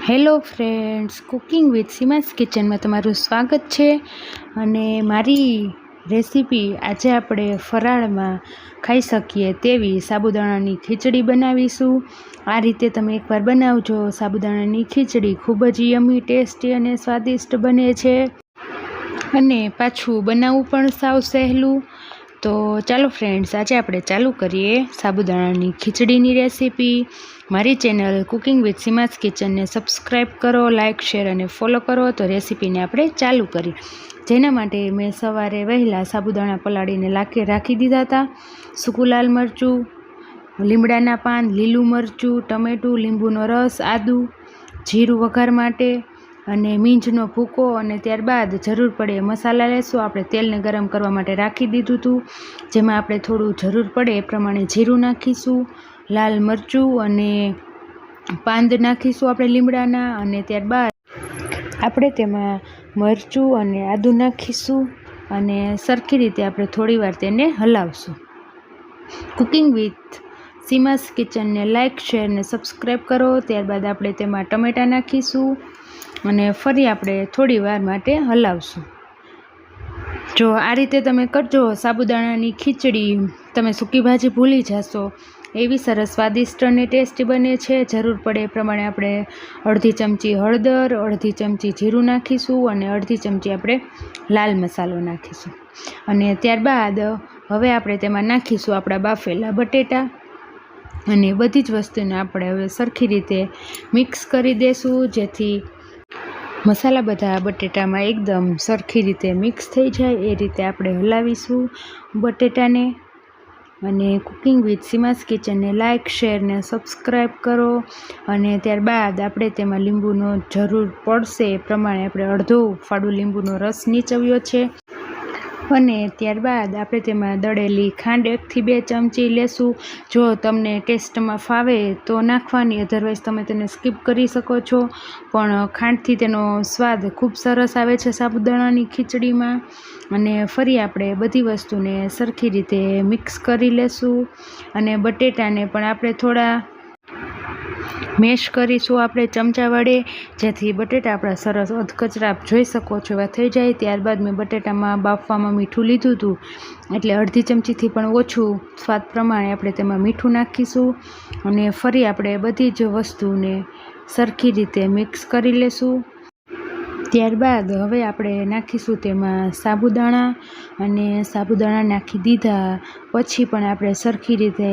Hello friends, cooking with Seema's કિચનમાં તમારું સ્વાગત છે. અને મારી રેસીપી આજે આપણે ફરાળમાં ખાઈ શકીએ તેવી સાબુદાણાની ખીચડી બનાવીશું. આ રીતે તમે એકવાર બનાવજો. સાબુદાણાની ખીચડી ખૂબ જ યમી, ટેસ્ટી અને સ્વાદિષ્ટ બને છે અને પાછું બનાવવું પણ સાવ સહેલું. તો ચાલો ફ્રેન્ડ્સ, આજે આપણે ચાલુ કરીએ સાબુદાણાની ખીચડીની રેસીપી. મારી ચેનલ કુકિંગ વિથ સીમાસ કિચનને સબસ્ક્રાઈબ કરો, લાઇક, શેર અને ફોલો કરો. તો રેસીપીને આપણે ચાલુ કરીએ. જેના માટે મેં સવારે વહેલા સાબુદાણા પલાળીને રાખી દીધા હતા. સૂકું લાલ મરચું, લીમડાના પાન, લીલું મરચું, ટમેટું, લીંબુનો રસ, આદું, જીરું વઘાર માટે અને મીંજનો ભૂકો. અને ત્યારબાદ જરૂર પડે મસાલા લેશું. આપણે તેલને ગરમ કરવા માટે રાખી દીધું હતું, જેમાં આપણે થોડું જરૂર પડે એ પ્રમાણે જીરું નાખીશું, લાલ મરચું અને પાંદ નાખીશું આપણે લીમડાના. અને ત્યારબાદ આપણે તેમાં મરચું અને આદું નાખીશું અને સરખી રીતે આપણે થોડીવાર તેને હલાવશું. કુકિંગ વિથ સીમાસ કિચનને લાઇક, શેર ને સબસ્ક્રાઈબ કરો. ત્યારબાદ આપણે તેમાં ટમેટાં નાખીશું અને ફરી આપણે થોડી વાર માટે હલાવશું. જો આ રીતે તમે કરજો, સાબુદાણાની ખીચડી તમે સૂકી ભાજી ભૂલી જશો એવી સરસ સ્વાદિષ્ટ અને ટેસ્ટી બને છે. જરૂર પડે એ પ્રમાણે આપણે અડધી ચમચી હળદર, અડધી ચમચી જીરું નાખીશું અને અડધી ચમચી આપણે લાલ મસાલો નાખીશું. અને ત્યારબાદ હવે આપણે તેમાં નાખીશું આપણા બાફેલા બટેટા અને બધી જ વસ્તુને આપણે હવે સરખી રીતે મિક્સ કરી દઈશું, જેથી મસાલા બધા બટેટામાં એકદમ સરખી રીતે મિક્સ થઈ જાય એ રીતે આપણે હલાવીશું બટેટાને. અને કુકિંગ વિથ સીમાસ કિચનને લાઇક, શેર ને સબસ્ક્રાઈબ કરો. અને ત્યારબાદ આપણે તેમાં લીંબુનો જરૂર પડશે એ પ્રમાણે આપણે અડધો ફાડું લીંબુનો રસ નીચવ્યો છે. અને ત્યારબાદ આપણે તેમાં દળેલી ખાંડ 1 થી 2 ચમચી લેશું. જો તમને ટેસ્ટમાં ફાવે તો નાખવાની, અધરવાઇઝ તમે તેને સ્કીપ કરી શકો છો. પણ ખાંડથી તેનો સ્વાદ ખૂબ સરસ આવે છે સાબુદાણાની ખીચડીમાં. અને ફરી આપણે બધી વસ્તુને સરખી રીતે મિક્સ કરી લેશું. અને બટેટાને પણ આપણે થોડા મેશ કરીશું આપણે ચમચા વડે, જેથી બટેટા આપણા સરસ અધકચરા જોઈ શકો છો એવા થઈ જાય. ત્યારબાદ મેં બટેટામાં બાફવામાં મીઠું લીધું હતું, એટલે અડધી ચમચીથી પણ ઓછું સ્વાદ પ્રમાણે આપણે તેમાં મીઠું નાખીશું. અને ફરી આપણે બધી જ વસ્તુને સરખી રીતે મિક્સ કરી લેશું. ત્યારબાદ હવે આપણે નાખીશું તેમાં સાબુદાણા. અને સાબુદાણા નાખી દીધા પછી પણ આપણે સરખી રીતે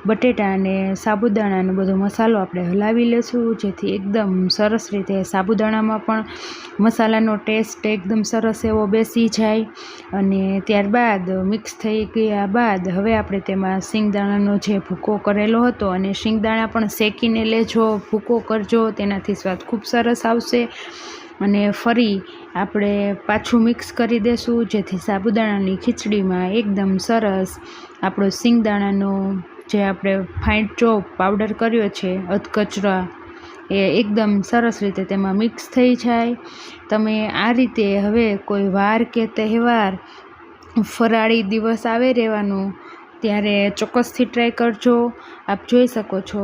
બટેટા અને સાબુદાણાનો બધો મસાલો આપણે હલાવી લેશું, જેથી એકદમ સરસ રીતે સાબુદાણામાં પણ મસાલાનો ટેસ્ટ એકદમ સરસ એવો બેસી જાય. અને ત્યારબાદ મિક્સ થઈ ગયા બાદ હવે આપણે તેમાં શિંગદાણાનો જે ભૂકો કરેલો હતો, અને શિંગદાણા પણ શેકીને લેજો, ભૂકો કરજો, તેનાથી સ્વાદ ખૂબ સરસ આવશે. અને ફરી આપણે પાછું મિક્સ કરી દેશું, જેથી સાબુદાણાની ખીચડીમાં એકદમ સરસ આપણો શિંગદાણાનો જે આપણે ફાઇન ચોપ પાવડર કર્યો છે અધકચરા, એ એકદમ સરસ રીતે તેમાં મિક્સ થઈ જાય. તમે આ રીતે હવે કોઈ વાર કે તહેવાર, ફરાળી દિવસ આવે રહેવાનું, ત્યારે ચોક્કસથી ટ્રાય કરજો. આપ જોઈ શકો છો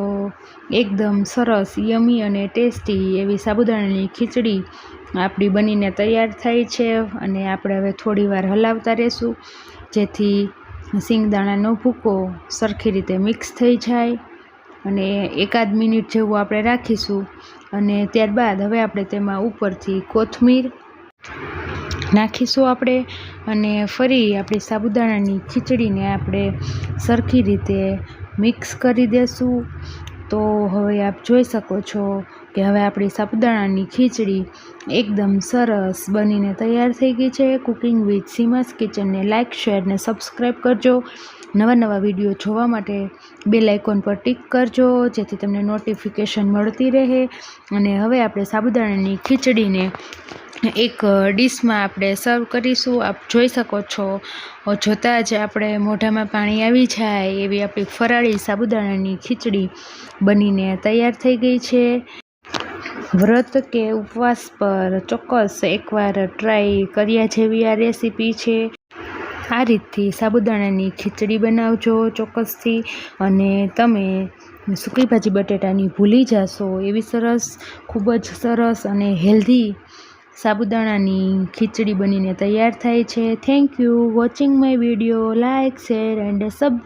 એકદમ સરસ યમી અને ટેસ્ટી એવી સાબુદાણાની ખીચડી આપણી બનીને તૈયાર થાય છે. અને આપણે હવે થોડીવાર હલાવતા રહેશું, જેથી શિંગદાણાનો ભૂકો સરખી રીતે મિક્સ થઈ જાય. અને 1-8 મિનિટ જેવું આપણે રાખીશું. અને ત્યારબાદ હવે આપણે તેમાં ઉપરથી કોથમીર નાખીશું આપણે. અને ફરી આપણી સાબુદાણાની ખીચડીને આપણે સરખી રીતે મિક્સ કરી દેશું. તો હવે આપ જોઈ શકો છો કે હવે આપણી સાબુદાણાની ખીચડી એકદમ સરસ બનીને તૈયાર થઈ ગઈ છે. કુકિંગ વિથ સીમાસ કિચનને લાઇક, શેર ને સબસ્ક્રાઈબ કરજો. નવા વિડીયો જોવા માટે બેલ આઇકોન પર ટિક કરજો, જેથી તમને નોટિફિકેશન મળતી રહે. અને હવે આપણે સાબુદાણાની ખીચડીને એક ડીશમાં આપણે સર્વ કરીશું. આપ જોઈ શકો છો, જોતાં જ આપણે મોઢામાં પાણી આવી જાય એવી આપણી ફરાળી સાબુદાણાની ખીચડી બનીને તૈયાર થઈ ગઈ છે. વ્રત કે ઉપવાસ પર ચોક્કસ એકવાર ટ્રાય કર્યા જેવી આ રેસીપી છે. આ રીતથી સાબુદાણાની ખીચડી બનાવજો ચોક્કસથી, અને તમે સૂકી ભાજી બટેટાની ભૂલી જશો એવી સરસ, ખૂબ જ સરસ અને હેલ્ધી સાબુદાણાની ખીચડી બનીને તૈયાર થાય છે. Thank you watching my video. Like, share and sub